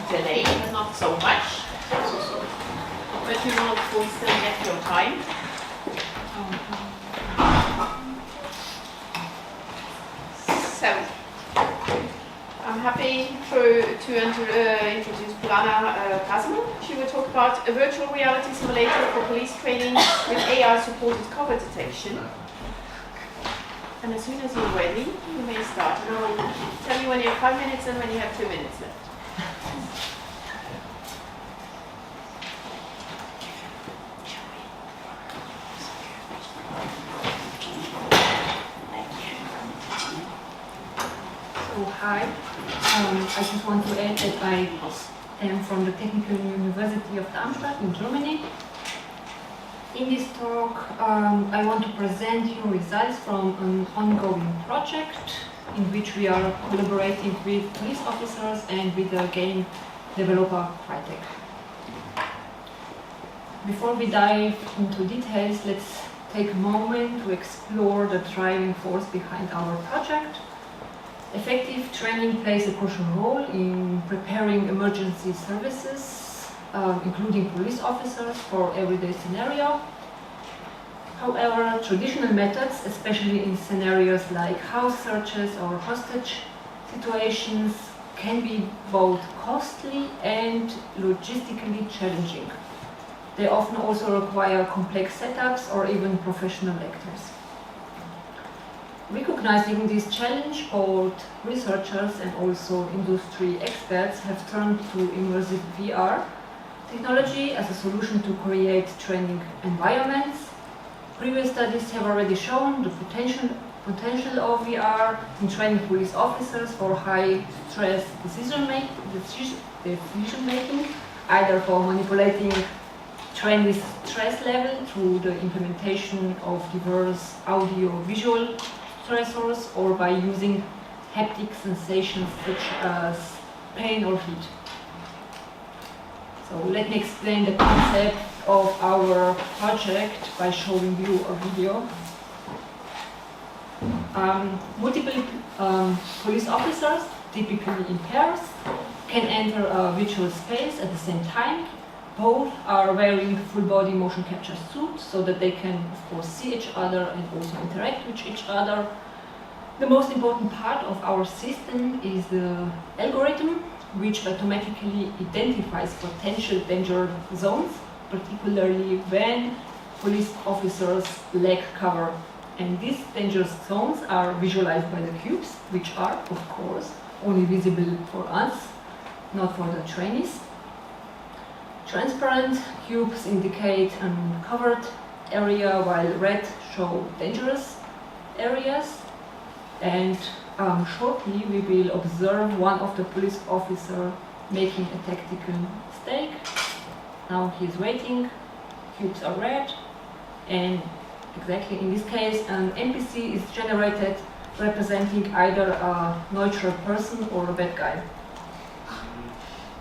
delay, but not so much. But you will still get your time. So, I'm happy to introduce Polona Caserman. She will talk about a virtual reality simulator for police training with AI-supported cover detection. And as soon as you're ready, you may start. And I'll tell you when you have 5 minutes and when you have 2 minutes left. So, hi. I just want to add that I am from the Technical University of Darmstadt in Germany. In this talk, I want to present you results from an ongoing project in which we are collaborating with police officers and with the game developer Purdack. Before we dive into details, let's take a moment to explore the driving force behind our project. Effective training plays a crucial role in preparing emergency services, including police officers, for everyday scenario. However, traditional methods, especially in scenarios like house searches or hostage situations, can be both costly and logistically challenging. They often also require complex setups or even professional actors. Recognizing this challenge, both researchers and also industry experts have turned to immersive VR technology as a solution to create training environments. Previous studies have already shown the potential of VR in training police officers for high-stress decision making, either for manipulating trainees' stress level through the implementation of diverse audio-visual stressors or by using haptic sensations such as pain or heat. So let me explain the concept of our project by showing you a video. Multiple police officers, typically in pairs, can enter a virtual space at the same time. Both are wearing full body motion capture suits so that they can, of course, see each other and also interact with each other. The most important part of our system is the algorithm, which automatically identifies potential danger zones, particularly when police officers lack cover. And these danger zones are visualized by the cubes, which are, of course, only visible for us, not for the trainees. Transparent cubes indicate an covered area, while red show dangerous areas. And shortly we will observe one of the police officers making a tactical mistake. Now he is waiting, cubes are red, and exactly in this case an NPC is generated representing either a neutral person or a bad guy.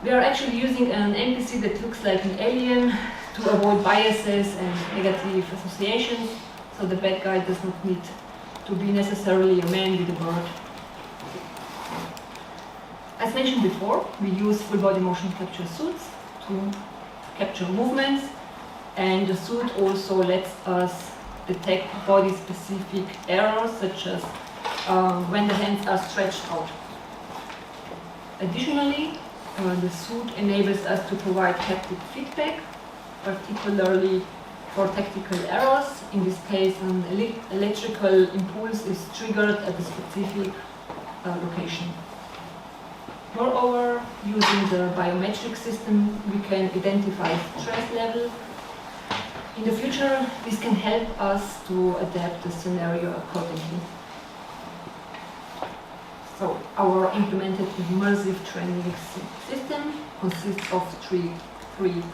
We are actually using an NPC that looks like an alien to avoid biases and negative associations, so the bad guy does not need to be necessarily a man with a bird. As mentioned before, we use full body motion capture suits to capture movements, and the suit also lets us detect body specific errors such as when the hands are stretched out. Additionally, the suit enables us to provide haptic feedback, particularly for tactical errors. In this case, an electrical impulse is triggered at a specific location. Moreover, using the biometric system, we can identify stress level. In the future, this can help us to adapt the scenario accordingly. So, our implemented immersive training system consists of three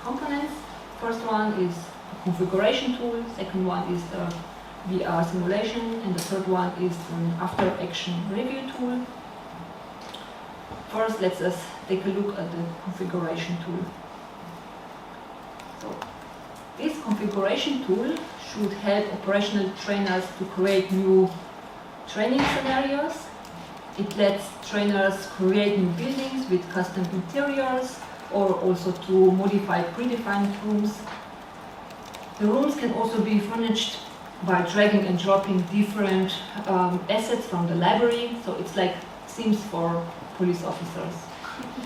components. First one is a configuration tool, second one is the VR simulation, and the third one is an after-action review tool. First, let us take a look at the configuration tool. So, this configuration tool should help operational trainers to create new training scenarios. It lets trainers create new buildings with custom interiors or also to modify predefined rooms. The rooms can also be furnished by dragging and dropping different assets from the library, so it's like Sims for police officers.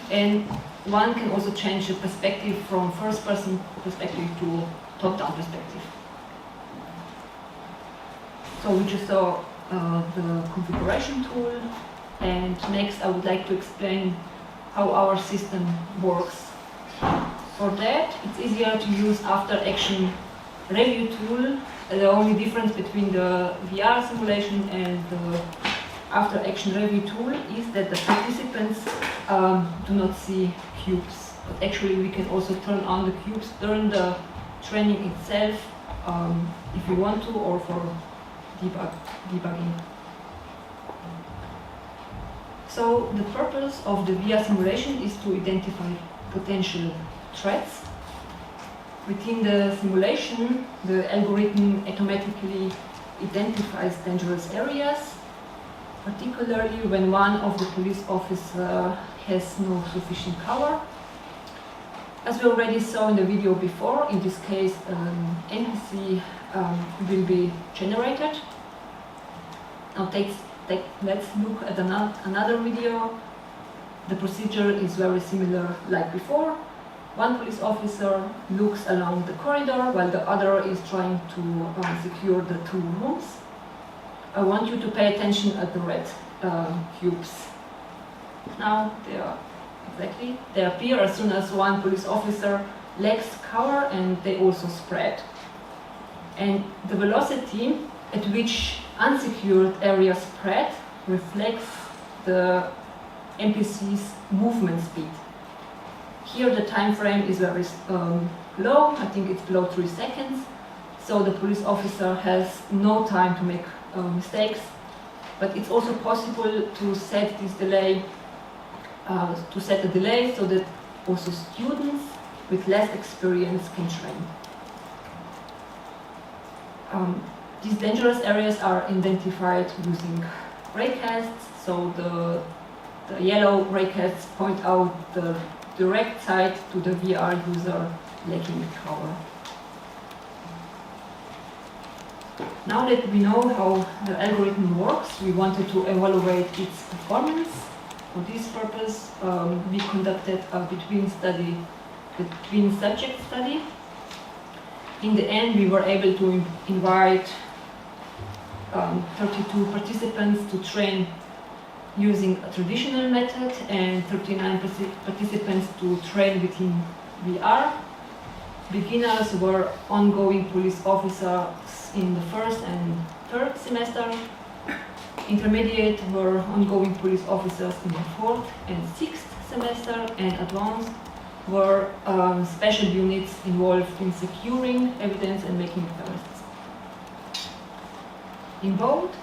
And one can also change the perspective from first-person perspective to top-down perspective. So we just saw the configuration tool, and next I would like to explain how our system works. For that, it's easier to use after-action review tool. The only difference between the VR simulation and the after-action review tool is that the participants do not see cubes. But actually, we can also turn on the cubes during the training itself if we want to, or for debugging. So the purpose of the VR simulation is to identify potential threats. Within the simulation, the algorithm automatically identifies dangerous areas, particularly when one of the police officers has no sufficient cover. As we already saw in the video before, in this case, NPC will be generated. Now let's look at another video. The procedure is very similar like before. One police officer looks along the corridor while the other is trying to secure the two rooms. I want you to pay attention at the red cubes. Now they appear as soon as one police officer lacks cover, and they also spread. And the velocity at which unsecured areas spread reflects the NPC's movement speed. Here the time frame is very low, I think it's below 3 seconds, so the police officer has no time to make mistakes, but it's also possible to set this delay, a delay so that also students with less experience can train. These dangerous areas are identified using raycasts, so the yellow raycasts point out the direct side to the VR user lacking cover. Now that we know how the algorithm works, we wanted to evaluate its performance. For this purpose, we conducted a between subject study. In the end, we were able to invite 32 participants to train using a traditional method and 39 participants to train within VR. Beginners were ongoing police officers in the first and third semester. Intermediate were ongoing police officers in the fourth and sixth semester, and advanced were special units involved in securing evidence and making arrests. In both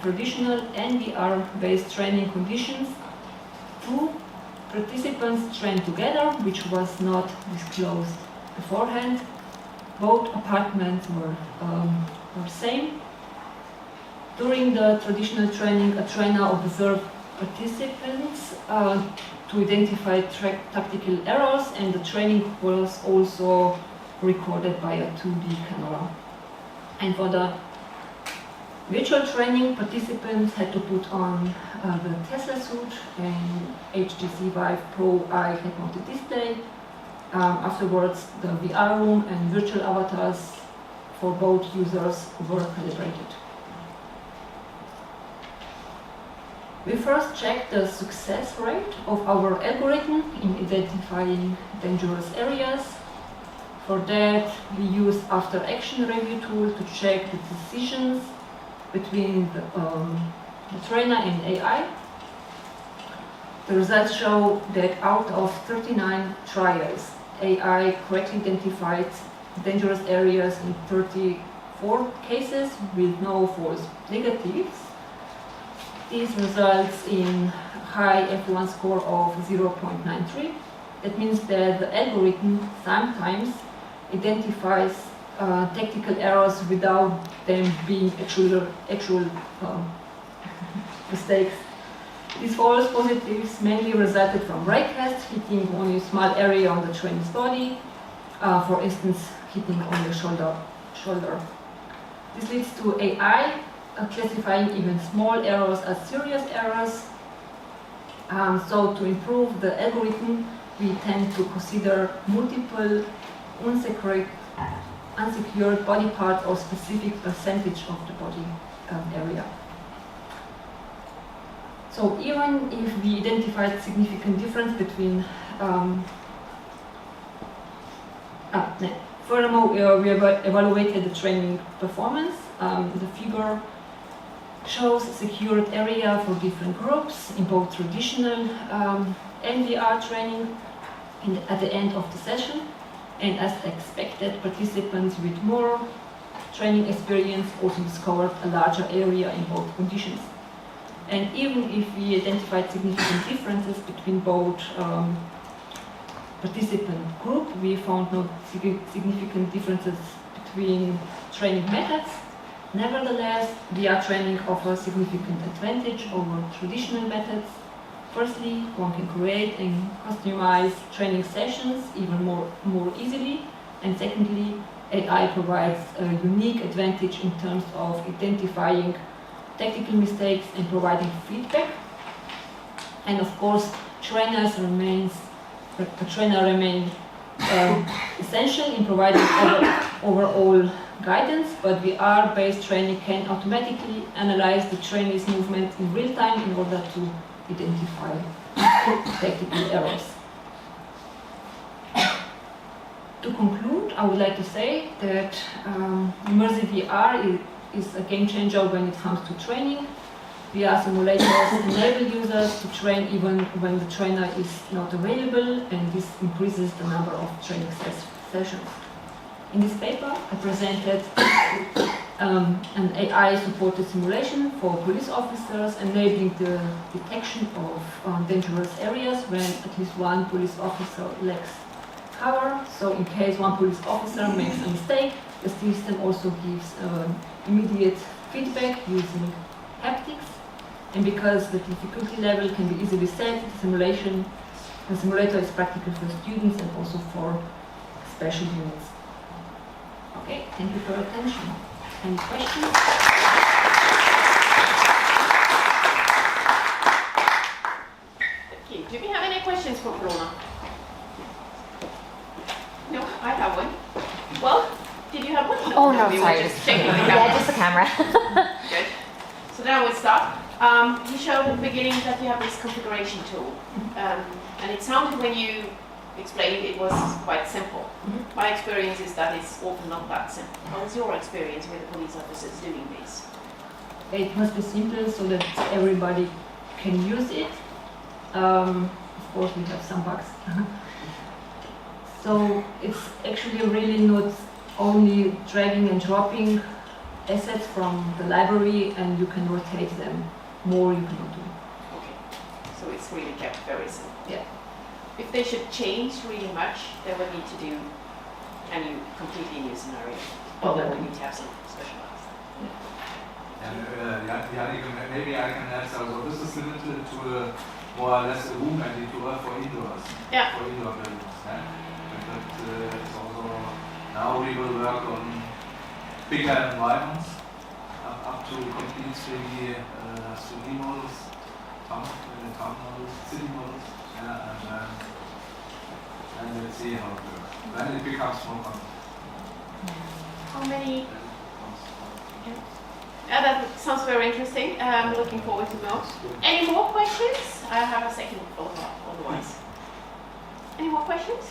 traditional and VR-based training conditions, 2 participants trained together, which was not disclosed beforehand. Both apartments were same. During the traditional training, a trainer observed participants to identify tactical errors, and the training was also recorded by a 2D camera. And for the virtual training, participants had to put on the Tesla suit and HTC Vive Pro Eye head-mounted display. Afterwards, the VR room and virtual avatars for both users were calibrated. We first checked the success rate of our algorithm in identifying dangerous areas. For that, we used after-action review tool to check the decisions between the trainer and AI. The results show that out of 39 trials, AI correctly identified dangerous areas in 34 cases with no false negatives. This results in high F1 score of 0.93. That means that the algorithm sometimes identifies tactical errors without them being actual mistakes. These false positives mainly resulted from raycast, hitting only a small area on the trainee's body, for instance, hitting on the shoulder. This leads to AI classifying even small errors as serious errors. So to improve the algorithm, we tend to consider multiple unsecured body parts or specific percentage of the body area. So even if we identified significant difference between furthermore, we evaluated the training performance. The figure shows secured area for different groups in both traditional NVR training at the end of the session. And as expected, participants with more training experience also discovered a larger area in both conditions. And even if we identified significant differences between both participant group, we found no significant differences between training methods. Nevertheless, VR training offers significant advantage over traditional methods. Firstly, one can create and customize training sessions even more easily. And secondly, AI provides a unique advantage in terms of identifying technical mistakes and providing feedback. And of course, trainer remains essential in providing overall guidance, but VR-based training can automatically analyze the trainee's movement in real time in order to identify technical errors. To conclude, I would like to say that immersive VR is a game changer when it comes to training. VR simulators enable users to train even when the trainer is not available, and this increases the number of training sessions. In this paper, I presented an AI-supported simulation for police officers, enabling the detection of dangerous areas when at least one police officer lacks cover. So in case one police officer makes a mistake, the system also gives immediate feedback using haptics. And because the difficulty level can be easily set, the simulator is practical for students and also for special units. Okay, thank you for your attention. Any questions? Okay, do we have any questions for Polona? No, I have one. Well, did you have one? Oh no, we sorry. were just checking the camera. Yeah, just the camera. Good. So now we'll start. You showed at the beginning that you have this configuration tool, and it sounded when you explained it was quite simple. My experience is that it's often not that simple. What was your experience with the police officers doing this? It must be simple so that everybody can use it. Of course, we have some bugs. So it's actually really not only dragging and dropping assets from the library, and you can rotate them. More you cannot do. Okay, so it's really kept very simple. Yeah. If they should change really much, they would need to do a new, completely new scenario. Or then we need to have some specialized. And maybe I can add, so this is limited to more or less a room editor for indoors. Yeah. For indoor buildings. Yeah? But it's also, now we will work on bigger environments, up to complete 3D models, town models, city models, and let's see how it works. Then it becomes more complex. How many? Yeah, that sounds very interesting. I'm looking forward to know. Any more questions? I have a second follow-up otherwise. Any more questions?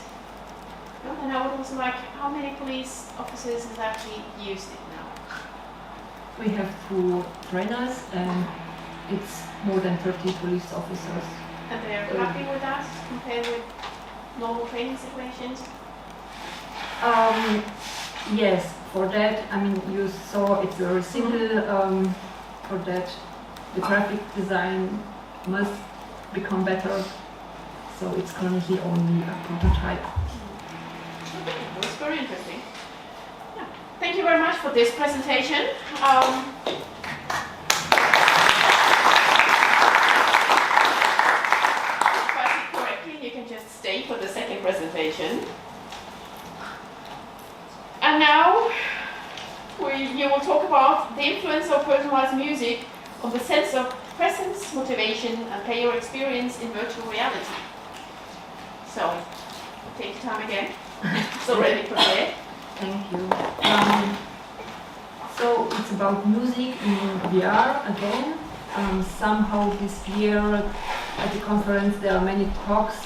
No? And I would also like, how many police officers have actually used it now? We have 2 trainers, and it's more than 30 police officers. And they're happy with that compared with normal training situations? Yes, for that, I mean, you saw it's very simple. For that, the graphic design must become better. So it's currently only a prototype. Okay, that's very interesting. Yeah. Thank you very much for this presentation. you will talk about the influence of personalized music on the sense of presence, motivation, and player experience in virtual reality. So, take your time again. It's already prepared. Thank you. So it's about music in VR again. Somehow this year at the conference there are many talks